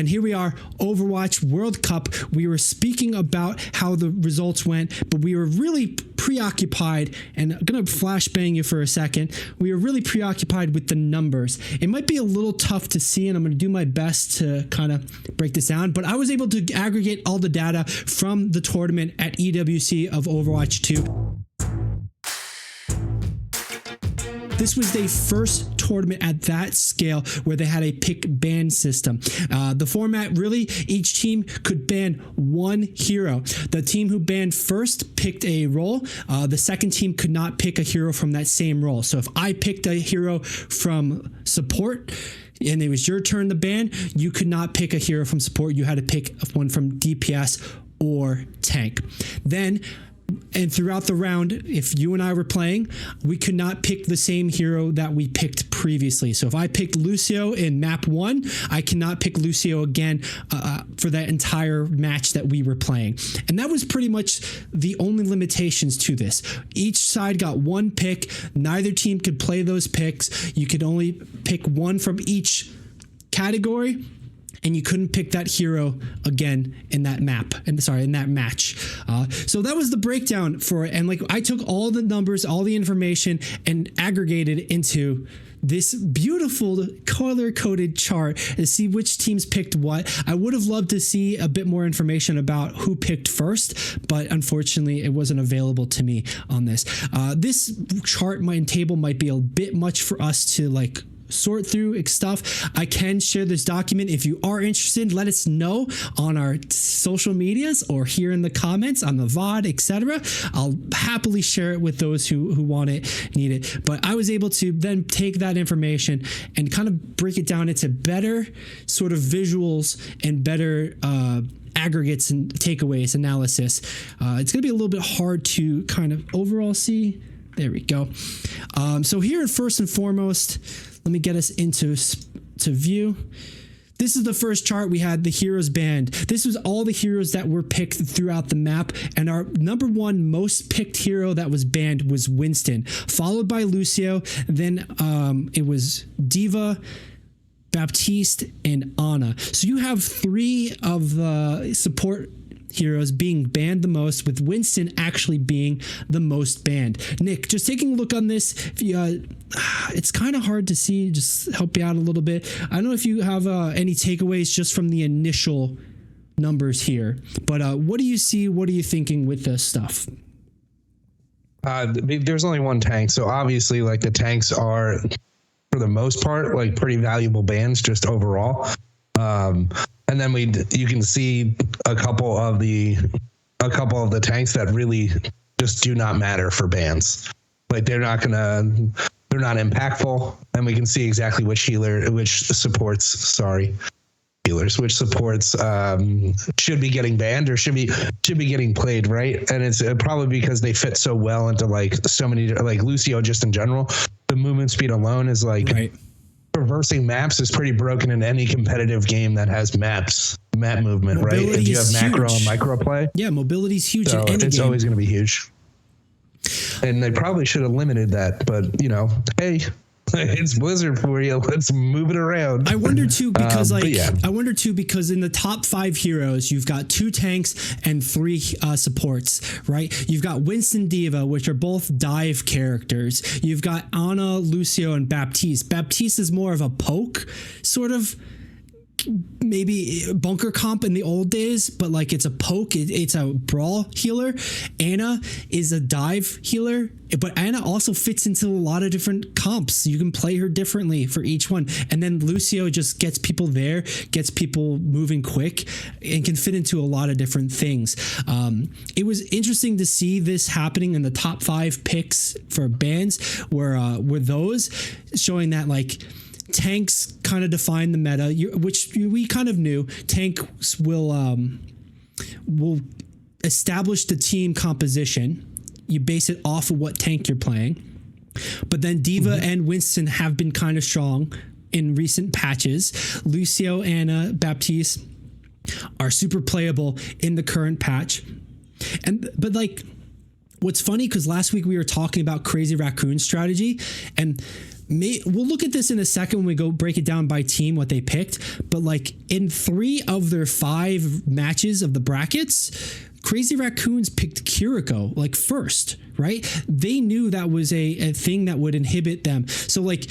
And here we are, Overwatch World Cup. We were speaking about how the results went, but we were really preoccupied, and I'm going to flashbang you for a second. We were really preoccupied with the numbers. It might be a little tough to see, and I'm going to do my best to kind of break this down, but I was able to aggregate all the data from the tournament at EWC of Overwatch 2. This was their first tournament at that scale where they had a pick ban system. The format, really, each team could ban one hero. The team who banned first picked a role. The second team could not pick a hero from that same role. So if I picked a hero from support, and it was your turn to ban, you could not pick a hero from support. You had to pick one from DPS or tank. Then, and throughout the round, if you and I were playing, we could not pick the same hero that we picked previously. So if I picked Lucio in map 1, I cannot pick Lucio again for that entire match that we were playing. And that was pretty much the only limitations to this. Each side got one pick. Neither team could play those picks. You could only pick one from each category, and you couldn't pick that hero again in that map, in that match. So that was the breakdown for it. And like, I took all the numbers, all the information, and aggregated into this beautiful color-coded chart to see which teams picked what. I would have loved to see a bit more information about who picked first, but unfortunately it wasn't available to me on this. This chart and table might be a bit much for us to like sort through stuff. I can share this document. If you are interested, let us know on our social medias or here in the comments on the VOD, etc. I'll happily share it with those who want it, need it. But I was able to then take that information and kind of break it down into better sort of visuals and better aggregates and takeaways analysis. It's going to be a little bit hard to kind of overall see. There we go. So here, first and foremost, let me get us into view. This is the first chart. We had the heroes banned. This was all the heroes that were picked throughout the map. And our number one most picked hero that was banned was Winston, followed by Lucio. Then it was D.Va, Baptiste, and Ana. So you have three of the support heroes being banned the most, with Winston actually being the most banned. Nick, just taking a look on this, it's kind of hard to see. Just help you out a little bit. I don't know if you have any takeaways just from the initial numbers here, but what do you see? What are you thinking with this stuff? There's only one tank, so obviously, like, the tanks are, for the most part, like pretty valuable bans just overall. And then you can see a couple of the tanks that really just do not matter for bans. Like, they're not impactful, and we can see exactly which supports should be getting banned or should be getting played, right? And it's probably because they fit so well into like so many, like Lucio just in general. The movement speed alone is like, right. Traversing maps is pretty broken in any competitive game that has map movement, mobility, right? If you have macro and micro play. Yeah, mobility is huge. So in any it's game. Always going to be huge. And they probably should have limited that, but hey, it's Blizzard for you. Let's move it around. I wonder too because in the top 5 heroes, you've got 2 tanks and 3 supports, right? You've got Winston, D.Va, which are both dive characters. You've got Ana, Lucio, and Baptiste. Baptiste is more of a poke, sort of. Maybe bunker comp in the old days, but like it's a poke, it's a brawl healer. Ana is a dive healer, but Ana also fits into a lot of different comps. You can play her differently for each one. And then Lucio just gets people there, gets people moving quick, and can fit into a lot of different things. It was interesting to see this happening in the top 5 picks for bans were those showing that like tanks kind of define the meta, which we kind of knew. Tanks will establish the team composition. You base it off of what tank you're playing. But then D.Va and Winston have been kind of strong in recent patches. Lucio, Ana, Baptiste are super playable in the current patch. But like, what's funny, because last week we were talking about Crazy Raccoon strategy, and we'll look at this in a second when we go break it down by team, what they picked. But like in 3 of their 5 matches of the brackets, Crazy Raccoons picked Kiriko like first, right? They knew that was a thing that would inhibit them. So like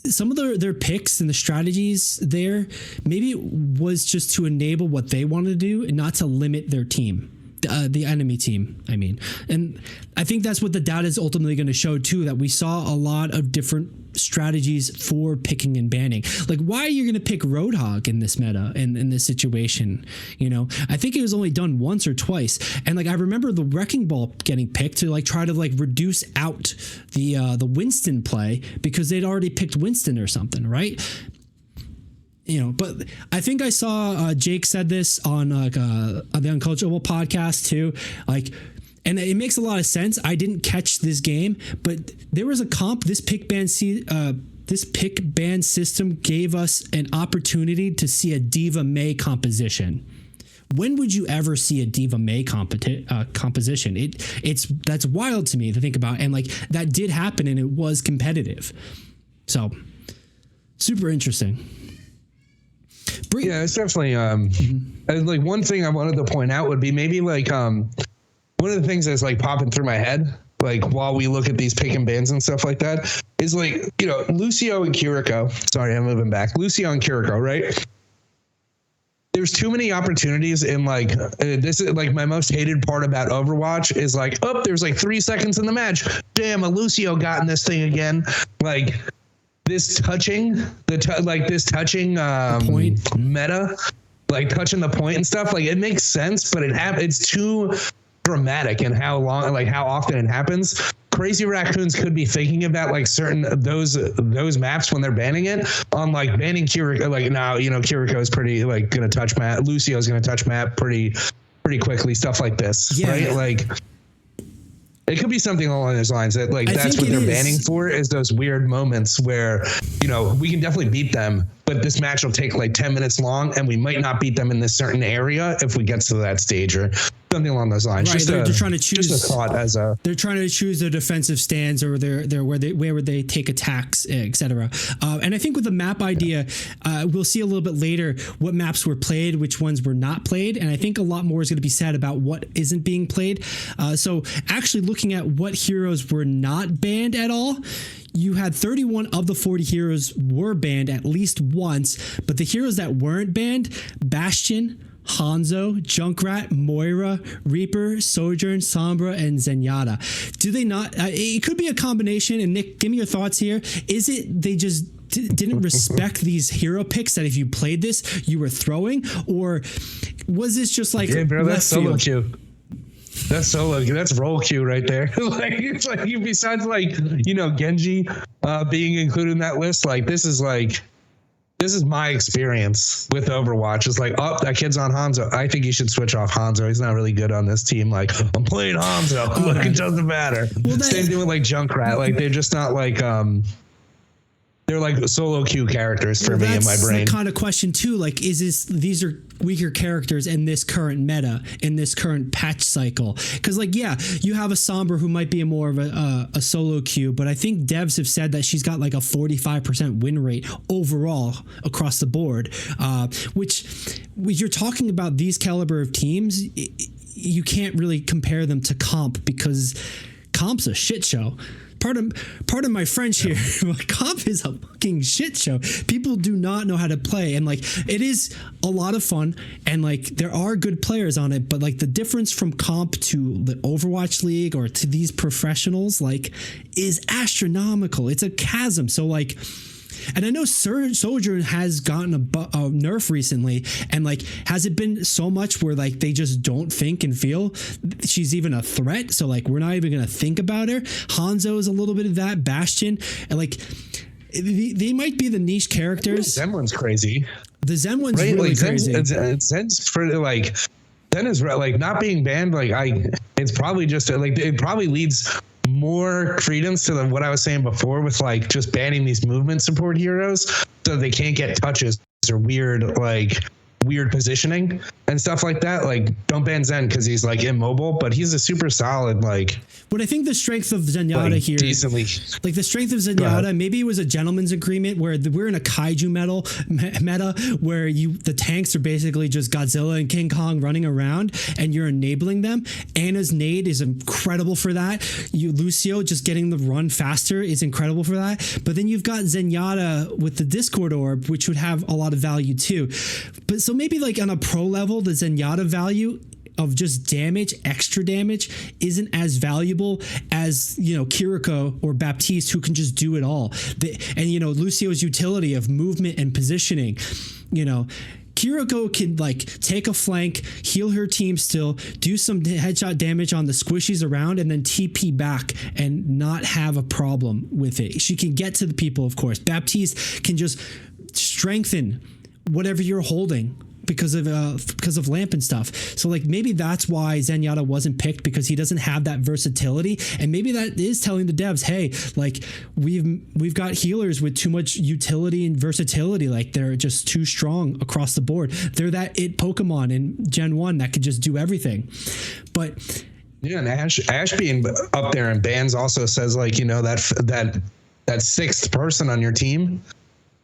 some of their picks and the strategies there maybe was just to enable what they wanted to do and not to limit their team. The enemy team, I mean. And I think that's what the data is ultimately going to show too, that we saw a lot of different strategies for picking and banning. Like, why are you going to pick Roadhog in this meta, in this situation? You know, I think it was only done once or twice. And like, I remember the Wrecking Ball getting picked to like try to like reduce out the Winston play because they'd already picked Winston or something, right? You know, but I think I saw Jake said this on the Unculturable podcast too. Like, and it makes a lot of sense. I didn't catch this game, but there was a comp. This pick ban system gave us an opportunity to see a Diva May composition. When would you ever see a Diva May composition? That's wild to me to think about, and like that did happen, and it was competitive. So super interesting. Yeah, it's definitely like one thing I wanted to point out would be maybe like one of the things that's like popping through my head, like while we look at these pick and bans and stuff like that, is like, you know, Lucio and Kiriko. Sorry, I'm moving back. Lucio and Kiriko, right? There's too many opportunities in like this is like my most hated part about Overwatch is like, oh, there's like 3 seconds in the match. Damn, a Lucio got in this thing again. Like this touching point meta, like touching the point and stuff, like it makes sense, but it's too dramatic in how often it happens. Crazy Raccoons could be thinking about like certain those maps when they're banning it on like banning Kiriko. Like now, you know, Kiriko is pretty like gonna touch map. Lucio's gonna touch map pretty quickly. Stuff like this, yeah. Right? Like. It could be something along those lines that like that's what they're banning for, is those weird moments where, you know, we can definitely beat them, but this match will take like 10 minutes long and we might not beat them in this certain area if we get to that stage or something along those lines. Right, they're trying to choose. Just a thought they're trying to choose their defensive stance or their where would they take attacks, etc. And I think with the map idea, we'll see a little bit later what maps were played, which ones were not played, and I think a lot more is going to be said about what isn't being played. So actually looking at what heroes were not banned at all, you had 31 of the 40 heroes were banned at least once, but the heroes that weren't banned: Bastion, Hanzo, Junkrat, Moira, Reaper, Sojourn, Sombra, and Zenyatta. Do they not? It could be a combination. And Nick, give me your thoughts here. Is it they just didn't respect these hero picks that if you played this, you were throwing? Or was this just like... Yeah, bro, that's solo queue. That's roll queue right there. Like, it's like, besides like, you know, Genji being included in that list, like this is my experience with Overwatch. It's like, oh, that kid's on Hanzo. I think you should switch off Hanzo. He's not really good on this team. Like, I'm playing Hanzo. Like, it doesn't matter. Well, same thing with like Junkrat. Like, they're just not like they're like solo queue characters for me in my brain. That's the kind of question too. Like, these are weaker characters in this current meta, in this current patch cycle? Because like, yeah, you have a Sombra who might be more of a solo queue, but I think devs have said that she's got like a 45% win rate overall across the board, which when you're talking about these caliber of teams, you can't really compare them to comp because comp's a shit show. Pardon my French here. Comp is a fucking shit show. People do not know how to play, and like it is a lot of fun, and like there are good players on it, but like the difference from comp to the Overwatch League or to these professionals like is astronomical. It's a chasm. So like, and I know Sojourn has gotten a nerf recently, and like, has it been so much where like they just don't think and feel she's even a threat? So like, we're not even gonna think about her. Hanzo is a little bit of that. Bastion, and like, they might be the niche characters. Zen one's crazy. The Zen one's really like, crazy. Zen's pretty like. Zen is like not being banned. Like it's probably just like it probably leads more credence to what I was saying before with like just banning these movement support heroes so they can't get touches or weird like weird positioning and stuff like that. Like, don't ban Zen because he's like immobile, but he's a super solid, like. But I think the strength of Zenyatta here, decently, like the strength of Zenyatta, maybe it was a gentleman's agreement where we're in a kaiju meta where the tanks are basically just Godzilla and King Kong running around, and you're enabling them. Anna's nade is incredible for that. Lucio just getting the run faster is incredible for that. But then you've got Zenyatta with the Discord orb, which would have a lot of value too. But so maybe like on a pro level, the Zenyatta value of just damage, extra damage, isn't as valuable as, Kiriko or Baptiste, who can just do it all. Lucio's utility of movement and positioning, Kiriko can like take a flank, heal her team still, do some headshot damage on the squishies around, and then TP back and not have a problem with it. She can get to the people, of course. Baptiste can just strengthen whatever you're holding because of lamp and stuff. So like maybe that's why Zenyatta wasn't picked, because he doesn't have that versatility. And maybe that is telling the devs, hey, like we've got healers with too much utility and versatility. Like they're just too strong across the board. They're that it Pokemon in Gen 1 that could just do everything. But yeah, and Ash being up there in bans also says like, that sixth person on your team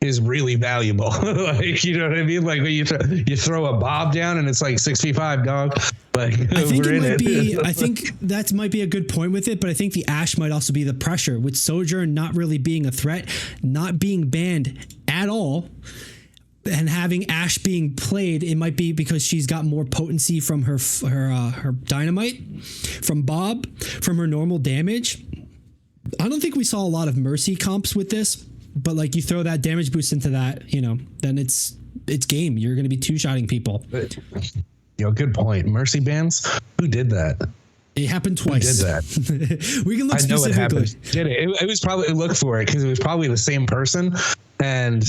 is really valuable. Like, you know what I mean? Like when you throw a Bob down and it's like 6v5, dog. Like I think it might be. I think that might be a good point with it, but I think the Ash might also be the pressure with Sojourn not really being a threat, not being banned at all, and having Ash being played. It might be because she's got more potency from her dynamite, from Bob, from her normal damage. I don't think we saw a lot of Mercy comps with this. But like you throw that damage boost into that, then it's game. You're going to be two-shotting people. Good point. Mercy bans? Who did that? It happened twice. Who did that? We can look I know specifically. it happened. Did it? It was probably, look for it because it was probably the same person. And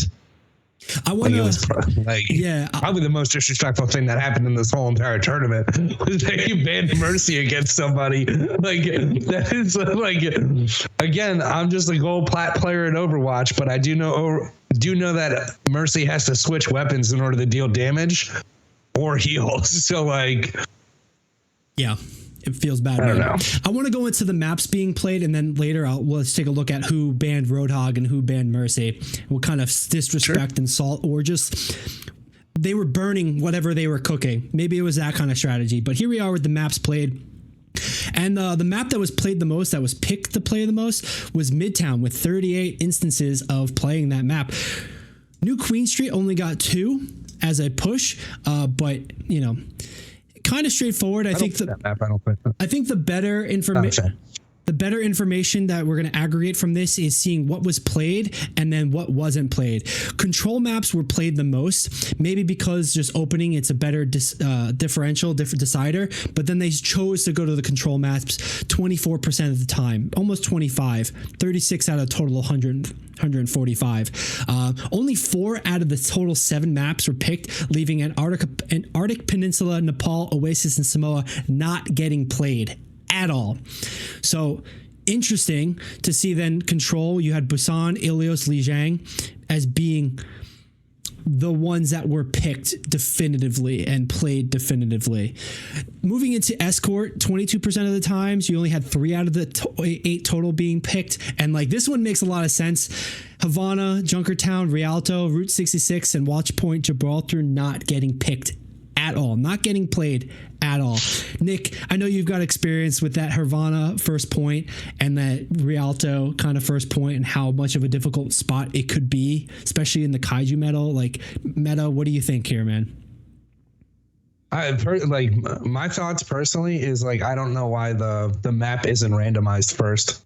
I want to, probably the most disrespectful thing that happened in this whole entire tournament was that you banned Mercy against somebody. Like that is like, again, I'm just a gold plat player in Overwatch, but I do know that Mercy has to switch weapons in order to deal damage or heal. So like, yeah. It feels bad. I don't know. I want to go into the maps being played, and then later let's take a look at who banned Roadhog and who banned Mercy. What kind of disrespect and salt, or just they were burning whatever they were cooking. Maybe it was that kind of strategy. But here we are with the maps played. And the map that was played the most, that was picked to play the most, was Midtown, with 38 instances of playing that map. New Queen Street only got 2 as a push, but kind of straightforward. I think the better information that we're going to aggregate from this is seeing what was played and then what wasn't played. Control maps were played the most, maybe because just opening, it's a better different decider, but then they chose to go to the control maps 24% of the time, almost 25, 36 out of total 145. Only 4 out of the total 7 maps were picked, leaving Antarctic Peninsula, Nepal, Oasis, and Samoa not getting played at all. So interesting to see then control. You had Busan, Ilios, Lijiang as being the ones that were picked definitively and played definitively. Moving into escort, 22% of the times, you only had 3 out of the 8 total being picked. And like this one makes a lot of sense. Havana, Junkertown, Rialto, Route 66, and Watchpoint, Gibraltar not getting picked at all, not getting played at all. Nick, I know you've got experience with that Havana first point and that Rialto kind of first point and how much of a difficult spot it could be, especially in the Kaiju meta. What do you think here, man? My thoughts personally is like, I don't know why the map isn't randomized first.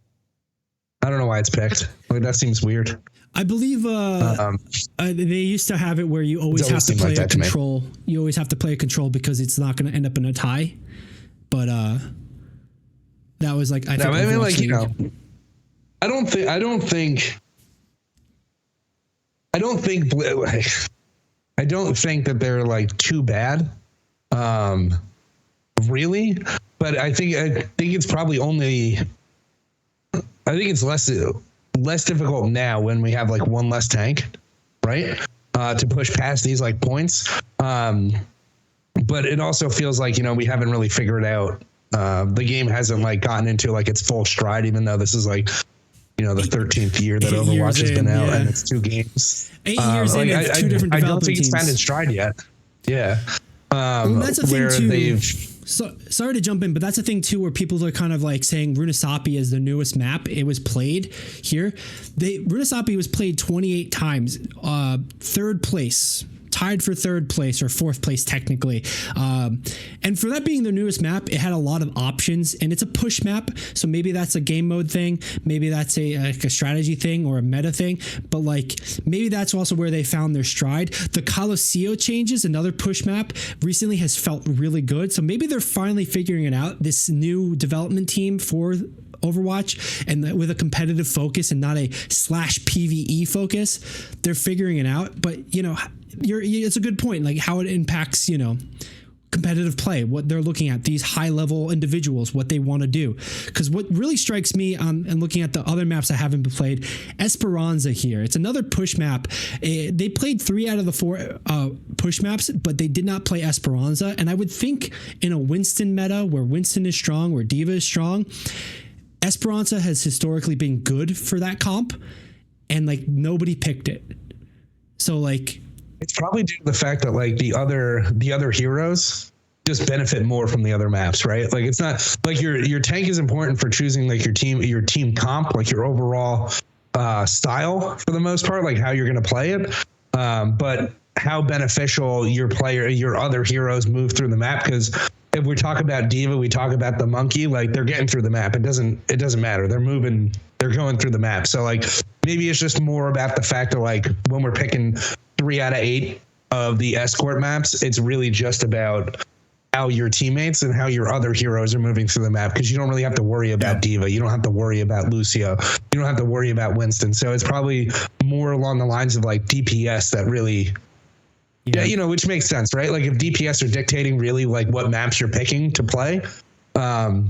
I don't know why it's picked. Like that seems weird. I believe they used to have it where you always have to play a control. You always have to play a control because it's not going to end up in a tie. But that was like I don't think that they're like too bad, really. But I think it's probably only. I think it's less difficult now when we have like one less tank, right? to push past these like points. But it also feels like, you know, we haven't really figured out, the game hasn't like gotten into like its full stride, even though this is like, you know, the 13th year that Overwatch has been out, and it's 2 games. 8 years in, it's 2 different development teams. I don't think it's found its stride yet. Yeah. Well, that's a thing too. So, sorry to jump in, but that's a thing too, where people are kind of like saying Runesapi is the newest map. It was played here. Runesapi was played 28 times, 3rd place. Tied for 3rd place or 4th place technically, and for that being the newest map, it had a lot of options, and it's a push map, so maybe that's a game mode thing, maybe that's a strategy thing or a meta thing, but like maybe that's also where they found their stride. The Colosseo changes, another push map, recently has felt really good, so maybe they're finally figuring it out, this new development team for Overwatch, and with a competitive focus and not a /PvE focus. They're figuring it out, but you know, it's a good point, like how it impacts, you know, competitive play, what they're looking at, these high level individuals, what they want to do. Because what really strikes me and looking at the other maps I haven't played, Esperanza here, it's another push map. They played 3 out of the 4 push maps, but they did not play Esperanza. And I would think in a Winston meta where Winston is strong, where Diva is strong, Esperanza has historically been good for that comp, and like nobody picked it. So like, it's probably due to the fact that like the other heroes just benefit more from the other maps, right? Like it's not like your tank is important for choosing like your team comp, like your overall style for the most part, like how you're going to play it. But how beneficial your other heroes move through the map, because if we talk about Diva, we talk about the monkey, like they're getting through the map. It doesn't matter. They're going through the map. So like maybe it's just more about the fact that like when we're picking 3 out of 8 of the escort maps, it's really just about how your teammates and how your other heroes are moving through the map, because you don't really have to worry about Diva. You don't have to worry about Lucio. You don't have to worry about Winston. So it's probably more along the lines of like DPS that really... Yeah, you know, which makes sense, right? Like if DPS are dictating really like what maps you're picking to play, that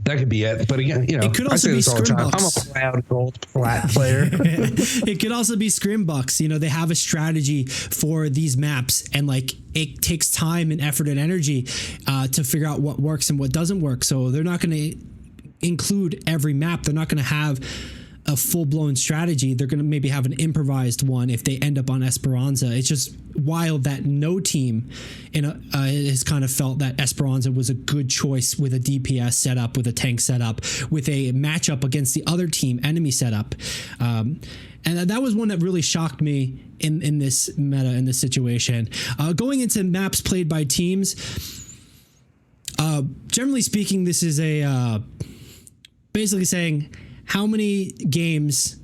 could be it. But again, you know, it could also be Scrimbucks. I'm a cloud gold flat player. It could also be Scrimbucks. You know, they have a strategy for these maps, and like it takes time and effort and energy to figure out what works and what doesn't work. So they're not going to include every map. They're not going to have a full-blown strategy. They're going to maybe have an improvised one if they end up on Esperanza. It's just wild that no team has kind of felt that Esperanza was a good choice with a DPS setup, with a tank setup, with a matchup against the other team enemy setup. And that was one that really shocked me in this meta, in this situation. Going into maps played by teams, generally speaking, this is a basically saying, how many games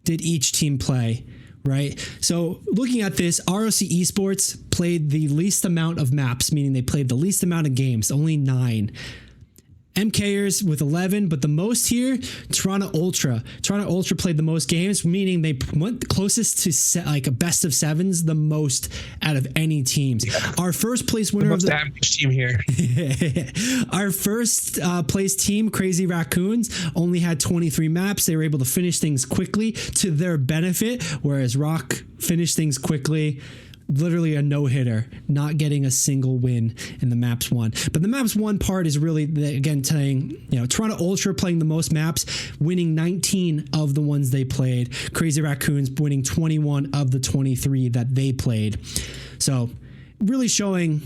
did each team play, right? So looking at this, ROC Esports played the least amount of maps, meaning they played the least amount of games, only 9. MKers with 11, but the most here, Toronto Ultra. Toronto Ultra played the most games, meaning they went closest to like a best of 7s, the most out of any teams. Yeah. Our first place winner of the average team here. Our first place team, Crazy Raccoons, only had 23 maps. They were able to finish things quickly to their benefit, whereas Rock finished things quickly. Literally a no-hitter, not getting a single win in the maps won. But the maps won part is really, again, saying, you know, Toronto Ultra playing the most maps, winning 19 of the ones they played. Crazy Raccoons winning 21 of the 23 that they played. So really showing,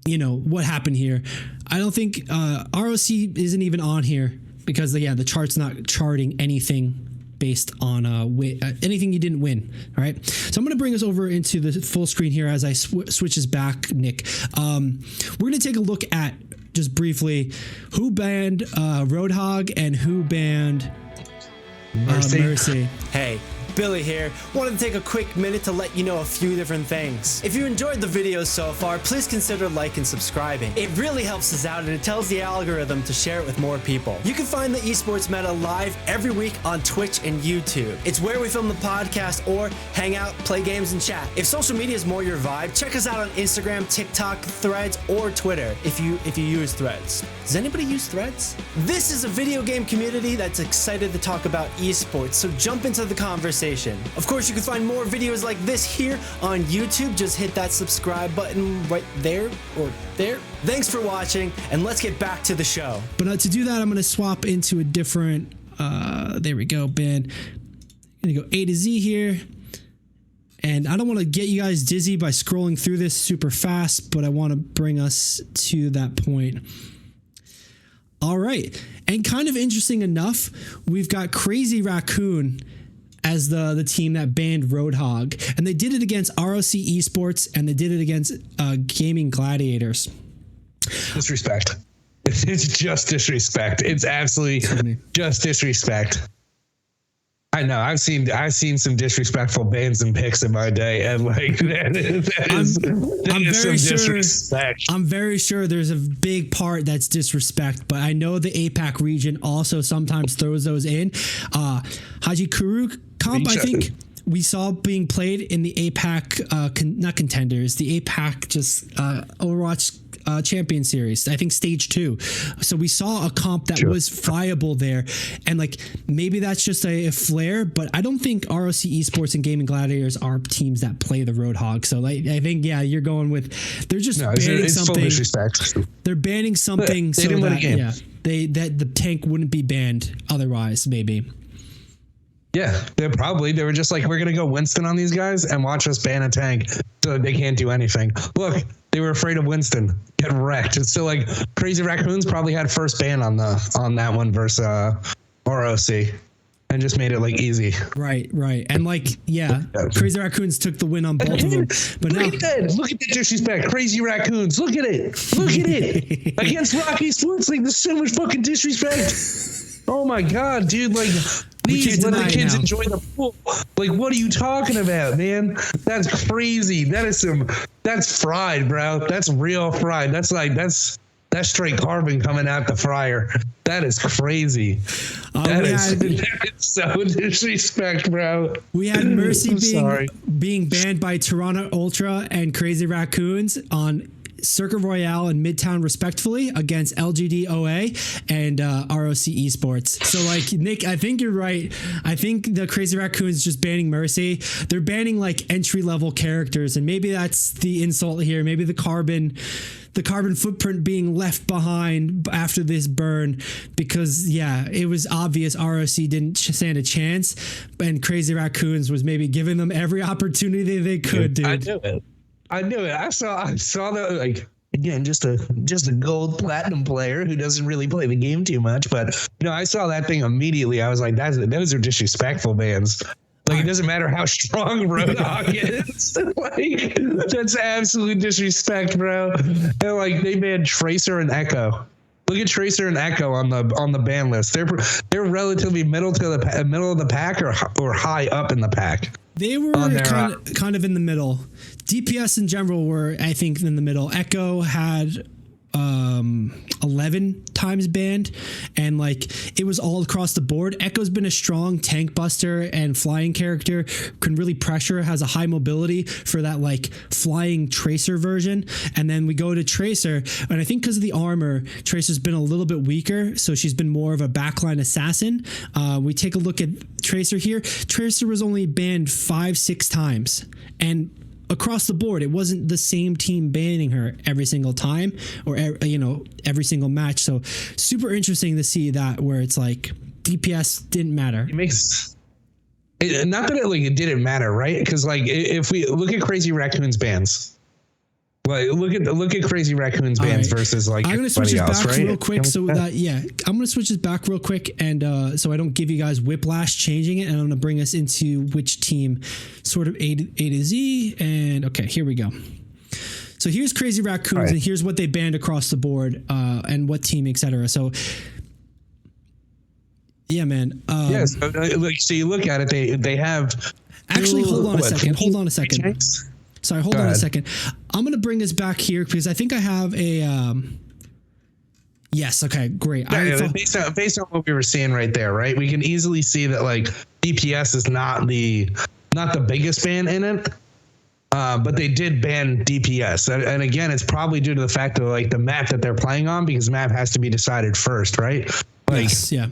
you know, what happened here. I don't think ROC isn't even on here because, the chart's not charting anything based on anything you didn't win. All right. So I'm going to bring us over into the full screen here as I switches back, Nick. We're going to take a look at, just briefly, who banned Roadhog and who banned Mercy. Hey, Billy here. Wanted to take a quick minute to let you know a few different things. If you enjoyed the video so far, please consider liking and subscribing. It really helps us out and it tells the algorithm to share it with more people. You can find the Esports Meta live every week on Twitch and YouTube. It's where we film the podcast or hang out, play games, and chat. If social media is more your vibe, check us out on Instagram, TikTok, Threads, or Twitter if you use Threads. Does anybody use Threads? This is a video game community that's excited to talk about esports, so jump into the conversation conversation. Of course, you can find more videos like this here on YouTube. Just hit that subscribe button right there or there. Thanks for watching, and let's get back to the show. But to do that, I'm going to swap into a different, there we go, band. I'm going to go A to Z here. And I don't want to get you guys dizzy by scrolling through this super fast, but I want to bring us to that point. All right. And kind of interesting enough, we've got Crazy Raccoon as the team that banned Roadhog. And they did it against ROC Esports, and they did it against Gaming Gladiators. Disrespect. It's just disrespect. It's absolutely just disrespect. I know. I've seen some disrespectful bans and picks in my day, and like that is some disrespect. I'm very sure there's a big part that's disrespect, but I know the APAC region also sometimes throws those in. Haji Kuru comp, I think we saw being played in the APAC, not contenders, the APAC just Overwatch champion series, I think stage 2. So we saw a comp that was viable there, and like maybe that's just a flare, but I don't think ROC Esports and Gaming Gladiators are teams that play the Roadhog. So like I think you're going with they're just banning something. Full disrespect. They're banning something so that that the tank wouldn't be banned otherwise, maybe. Yeah, they were just like, we're gonna go Winston on these guys and watch us ban a tank so they can't do anything. Look, they were afraid of Winston. Get wrecked. And so like Crazy Raccoons probably had first ban on that one versus ROC, and just made it like easy. Right. And like, Crazy Raccoons took the win on both of them. But now look at the disrespect. Crazy Raccoons. Look at it. Against Rocky Sports League, there's so much fucking disrespect. Oh my God, dude. Like, please let the kids enjoy the pool. Like, what are you talking about, man? That's crazy. That's fried, bro. That's real fried. That's straight carbon coming out the fryer. That is crazy. That is so disrespect, bro. We had Mercy being banned by Toronto Ultra and Crazy Raccoons on Circuit Royale and Midtown respectively against LGD OA and ROC Esports. So like, Nick, I think you're right. I think the Crazy Raccoons just banning Mercy. They're banning like entry level characters, and maybe that's the insult here. Maybe the carbon footprint being left behind after this burn, because it was obvious ROC didn't stand a chance, and Crazy Raccoons was maybe giving them every opportunity they could, dude. I knew it. I saw that, like, again, just a gold platinum player who doesn't really play the game too much, but I saw that thing immediately. I was like, those are disrespectful bans. Like, it doesn't matter how strong Roadhog is. Like, that's absolute disrespect, bro. And like, they banned Tracer and Echo. Look at Tracer and Echo on the ban list. They're relatively middle of the pack or high up in the pack. They were kind of in the middle. DPS in general were, I think, in the middle. Echo had 11 times banned, and like it was all across the board. Echo's been a strong tank buster and flying character, can really pressure, has a high mobility for that like flying Tracer version. And then we go to Tracer, and I think because of the armor, Tracer's been a little bit weaker, so she's been more of a backline assassin. We take a look at Tracer here. Tracer was only banned 5-6 times, and across the board, it wasn't the same team banning her every single time or every single match. So super interesting to see that, where it's like DPS didn't matter. It makes not that it didn't matter, right? Because like if we look at Crazy Raccoon's bans. Like look at Crazy Raccoon's bands versus like I'm gonna switch this back real quick I'm gonna switch this back real quick, and so I don't give you guys whiplash changing it, and I'm gonna bring us into which team sort of A to Z, and okay, here we go. So here's Crazy Raccoons, and here's what they banned across the board, and what team, etc. So yeah, man. So you look at it, they have actually hold on a second. Sorry, hold on a second. I'm going to bring this back here because I think I have a... yes, okay, great. Based on what we were seeing right there, right? We can easily see that like DPS is not the biggest ban in it, but they did ban DPS. And again, it's probably due to the fact of like the map that they're playing on, because map has to be decided first, right? Like, yes, yeah.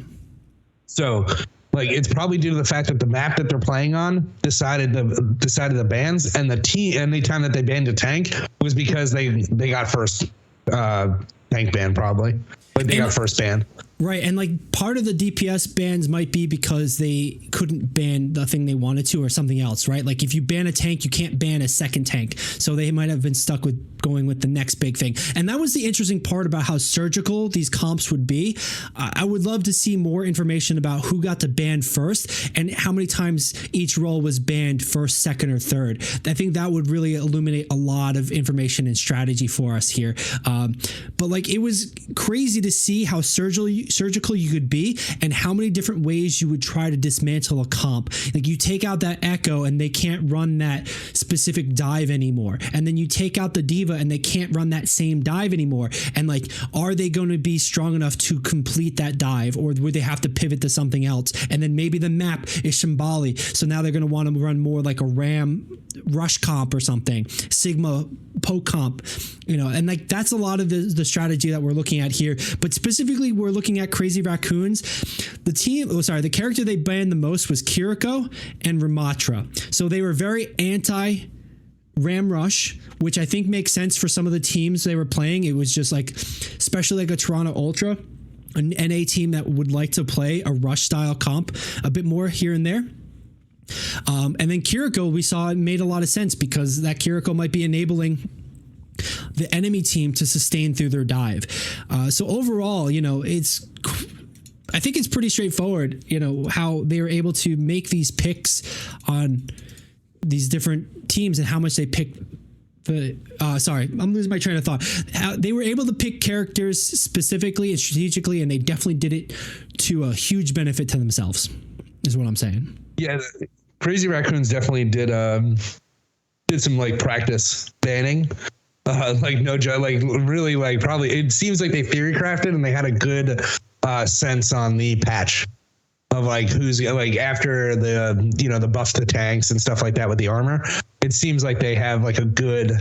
So Like, it's probably due to the fact that the map that they're playing on decided the bans, and anytime that they banned a tank was because they got first tank ban, probably. Like, they got first ban. Right, and like part of the DPS bans might be because they couldn't ban the thing they wanted to or something else, right? Like if you ban a tank, you can't ban a second tank. So they might have been stuck with going with the next big thing. And that was the interesting part about how surgical these comps would be. I would love to see more information about who got to ban first and how many times each role was banned first, second, or third. I think that would really illuminate a lot of information and strategy for us here. But like it was crazy to see how surgical you could be and how many different ways you would try to dismantle a comp. Like you take out that Echo and they can't run that specific dive anymore. And then you take out the Diva and they can't run that same dive anymore. And like, are they going to be strong enough to complete that dive, or would they have to pivot to something else? And then maybe the map is Shambali. So now they're going to want to run more like a Ram rush comp or something, Sigma poke comp, and like that's a lot of the strategy that we're looking at here. But specifically, we're looking at Crazy Raccoons. The character they banned the most was Kiriko and Ramatra. So they were very anti Ram Rush, which I think makes sense for some of the teams they were playing. It was just like, especially like a Toronto Ultra, an NA team that would like to play a rush style comp a bit more here and there. And then Kiriko, we saw it made a lot of sense because that Kiriko might be enabling the enemy team to sustain through their dive. So overall, I think it's pretty straightforward, how they were able to make these picks on these different teams and how much they picked. Sorry, I'm losing my train of thought. How they were able to pick characters specifically and strategically, and they definitely did it to a huge benefit to themselves, is what I'm saying. Yeah, Crazy Raccoons definitely did some like practice banning. Like no joke, like really, like probably it seems like they theory crafted and they had a good sense on the patch of like who's like after the the buff to tanks and stuff like that with the armor. It seems like they have like a good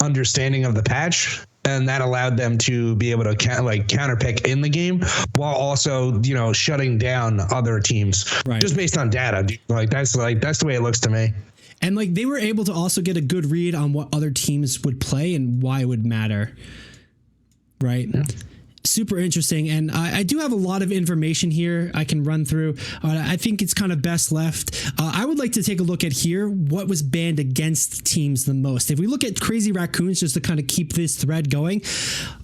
understanding of the patch, and that allowed them to be able to counterpick in the game while also shutting down other teams, right, just based on data. That's the way it looks to me. And like they were able to also get a good read on what other teams would play and why it would matter. Right. Yeah. Super interesting. And I do have a lot of information here I can run through. I think it's kind of best left. I would like to take a look at here what was banned against teams the most. If we look at Crazy Raccoons, just to kind of keep this thread going,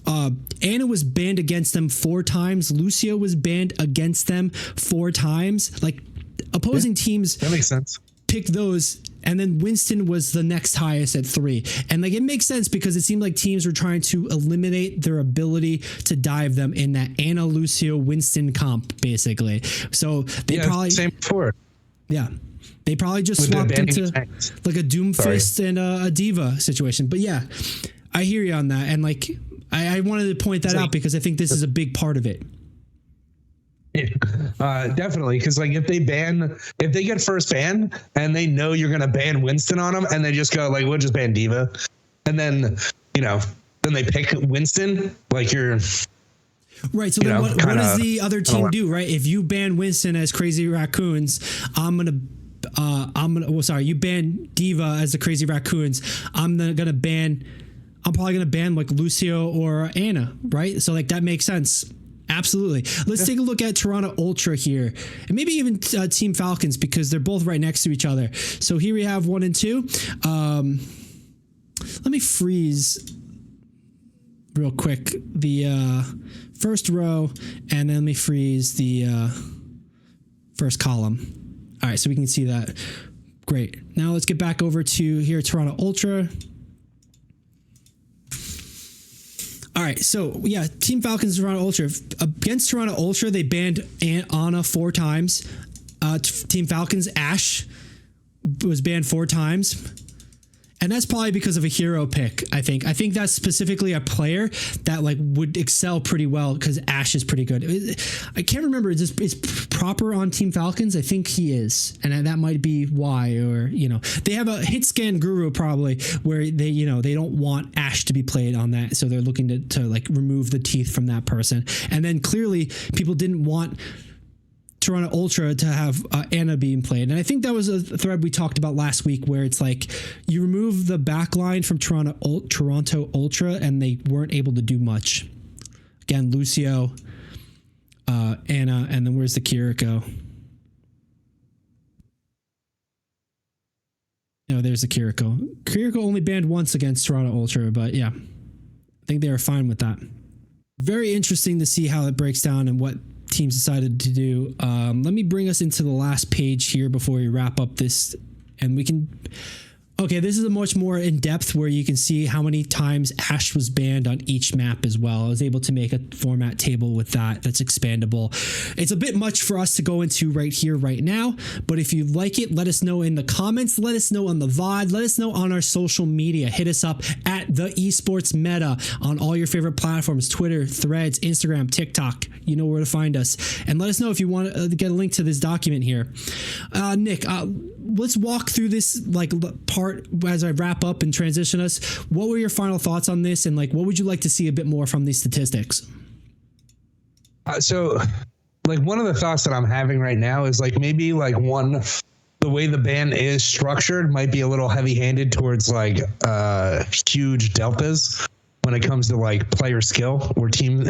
Ana was banned against them 4 times. Lucio was banned against them 4 times. Like opposing teams. That makes sense. Pick those, and then Winston was the next highest at 3. And like it makes sense because it seemed like teams were trying to eliminate their ability to dive them in that Ana, Lucio, Winston comp, basically. So they probably same before. Yeah. They probably just swapped into like a Doomfist and a Diva situation. But yeah, I hear you on that. And like I wanted to point that out because I think this is a big part of it. Yeah, definitely, because like if they get first ban and they know you're gonna ban Winston on them, and they just go like, we'll just ban Diva, and then then they pick Winston, like you're right. So then what does the other team do, right? If you ban Winston as Crazy Raccoons, you ban Diva as the Crazy Raccoons, I'm probably gonna ban like Lucio or Ana, right? So like that makes sense. Absolutely. Let's take a look at Toronto Ultra here, and maybe even Team Falcons, because they're both right next to each other. So here we have 1 and 2. Let me freeze real quick the first row, and then let me freeze the first column. All right, so we can see that. Great. Now let's get back over to here, Toronto Ultra. All right, so yeah, Team Falcons, Toronto Ultra. Against Toronto Ultra, they banned Ana 4 times. Team Falcons, Ashe was banned 4 times. And that's probably because of a hero pick, I think. I think that's specifically a player that like would excel pretty well because Ashe is pretty good. I can't remember, is Proper on Team Falcons? I think he is. And that might be why, or, they have a hit scan guru probably where they, they don't want Ashe to be played on that. So they're looking to like remove the teeth from that person. And then clearly people didn't want Toronto Ultra to have Ana being played. And I think that was a thread we talked about last week where it's like you remove the back line from Toronto Ultra and they weren't able to do much. Again, Lucio, Ana, and then where's the Kiriko? No, there's the Kiriko. Kiriko only banned once against Toronto Ultra, but yeah, I think they were fine with that. Very interesting to see how it breaks down and what teams decided to do. Let me bring us into the last page here before we wrap up this, and we can... Okay, this is a much more in-depth where you can see how many times Ashe was banned on each map as well. I was able to make a format table with that's expandable. It's a bit much for us to go into right here, right now, but if you like it, let us know in the comments, let us know on the VOD, let us know on our social media. Hit us up at the Esports Meta on all your favorite platforms, Twitter, Threads, Instagram, TikTok. You know where to find us. And let us know if you want to get a link to this document here. Nick, let's walk through this part as I wrap up and transition us. What were your final thoughts on this, and what would you like to see a bit more from these statistics? So one of the thoughts that I'm having right now is maybe the way the ban is structured might be a little heavy-handed towards huge deltas when it comes to player skill or team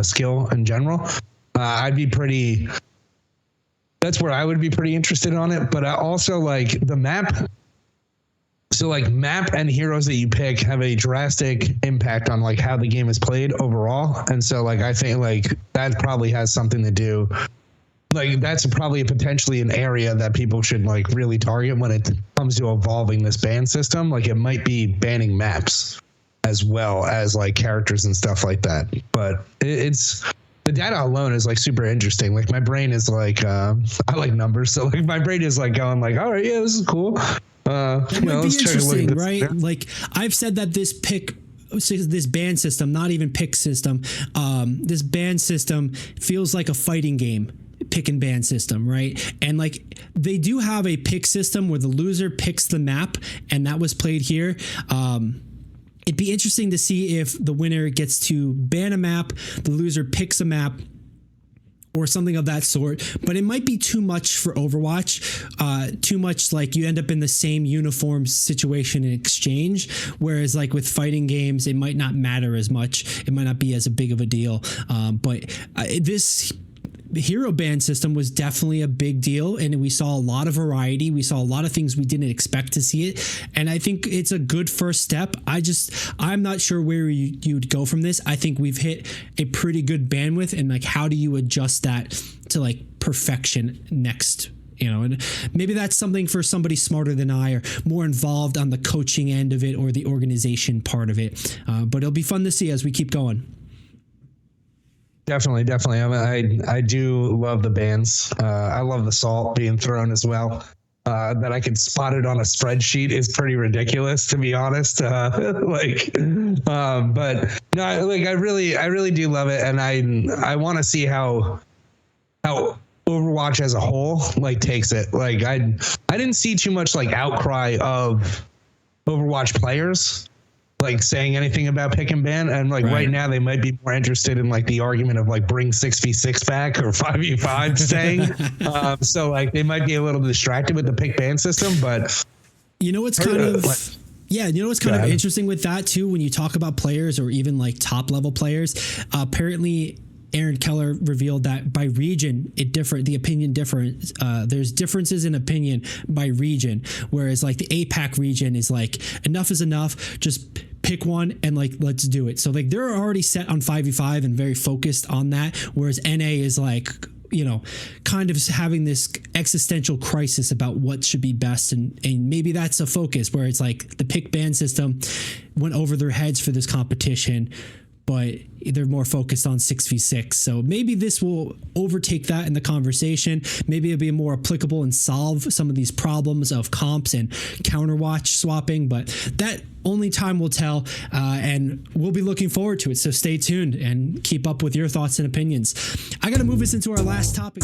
skill in general. That's where I would be pretty interested on it, but I also the map. So map and heroes that you pick have a drastic impact on how the game is played overall. And so I think that probably has something to do. That's probably potentially an area that people should really target when it comes to evolving this ban system. It might be banning maps as well as characters and stuff like that. But it's the data alone is super interesting. My brain is I like numbers, so my brain is going all right, yeah, this is cool. It might be interesting, right? I've said that this ban system, not even pick system, this ban system feels like a fighting game. Pick and ban system, right? And they do have a pick system where the loser picks the map, and that was played here. It'd be interesting to see if the winner gets to ban a map, the loser picks a map, or something of that sort. But it might be too much for Overwatch, too much you end up in the same uniform situation in exchange, whereas with fighting games it might not matter as much, it might not be as big of a deal, but this hero ban system was definitely a big deal, and we saw a lot of variety. We saw a lot of things we didn't expect to see it, and I think it's a good first step. I'm not sure where you'd go from this. I think we've hit a pretty good bandwidth, and how do you adjust that to perfection next? And maybe that's something for somebody smarter than I or more involved on the coaching end of it or the organization part of it. But it'll be fun to see as we keep going. Definitely. I do love the bans. I love the salt being thrown as well. That I can spot it on a spreadsheet is pretty ridiculous, to be honest. But no, I really do love it, and I want to see how Overwatch as a whole takes it. I didn't see too much outcry of Overwatch players saying anything about pick and ban, and right now they might be more interested in the argument of bring 6v6 back or 5v5 staying. So they might be a little distracted with the pick ban system, but what's kind of interesting with that too, when you talk about players or even top level players, apparently Aaron Keller revealed that by region, the opinion different. There's differences in opinion by region, whereas the APAC region is enough is enough, just pick one and let's do it. So they're already set on 5v5 and very focused on that, whereas NA is kind of having this existential crisis about what should be best, and maybe that's a focus where it's the pick ban system went over their heads for this competition, but they're more focused on 6v6. So maybe this will overtake that in the conversation. Maybe it'll be more applicable and solve some of these problems of comps and counterwatch swapping, but that only time will tell, and we'll be looking forward to it. So stay tuned and keep up with your thoughts and opinions. I got to move us into our last topic.